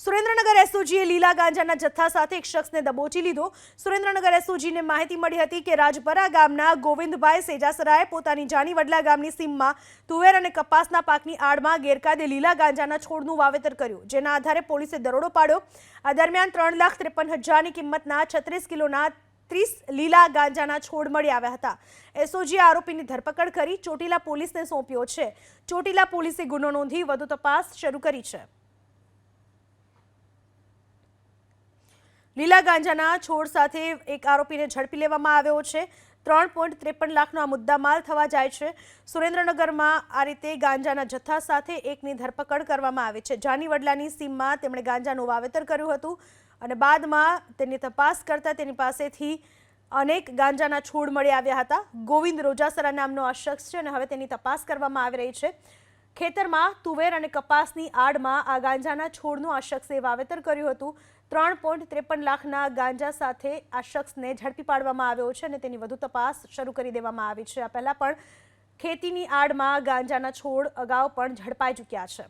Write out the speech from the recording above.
સુરેન્દ્રનગર એસઓજીએ લીલા ગાંજાના જથ્થા સાથે એક શખ્સને દબોચી લીધો। સુરેન્દ્રનગર એસઓજીને માહિતી મળી હતી કે રાજપરા ગામના ગોવિંદભાઈ સેજાસરાએ પોતાની જાનીવડલા ગામની સીમમાં તુવેર અને કપાસના પાકની આડમાં ગેરકાયદે લીલા ગાંજાના છોડનું વાવેતર કર્યું, જેના આધારે પોલીસે દરોડો પાડ્યો। આ દરમિયાન 3,53,000ની કિંમતના 36 કિલોના 30 લીલા ગાંજાના છોડ મળી આવ્યા હતા। એસઓજીએ આરોપીની ધરપકડ કરી ચોટીલા પોલીસને સોંપ્યો છે। ચોટીલા પોલીસે ગુનો નોંધી વધુ તપાસ શરૂ કરી છે। લીલા ગાંજાના છોડ સાથે એક આરોપીને ઝડપી લેવામાં આવ્યો છે। 3.53 લાખનો આ મુદ્દામાલ થવા જાય છે। સુરેન્દ્રનગરમાં આ રીતે ગાંજાના જથ્થા સાથે એકની ધરપકડ કરવામાં આવી છે। જાનીવડલાની સીમમાં તેમણે ગાંજાનું વાવેતર કર્યું હતું અને બાદમાં તેની તપાસ કરતા તેની પાસેથી અનેક ગાંજાના છોડ મળી આવ્યા હતા। ગોવિંદ રોજાસરા નામનો આ શખ્સ છે અને હવે તેની તપાસ કરવામાં આવી રહી છે। ખેતરમાં તુવેર અને કપાસની આડમાં આ ગાંજાના છોડનું આ શખ્સે વાવેતર કર્યું હતું। 3.53 લાખના ગાંજા સાથે આ શખ્સને ઝડપી પાડવામાં આવ્યો છે અને તેની વધુ તપાસ શરૂ કરી દેવામાં આવી છે। આ પહેલા પણ ખેતીની આડમાં ગાંજાના છોડ અગાઉ પણ ઝડપાઈ ચૂક્યા છે।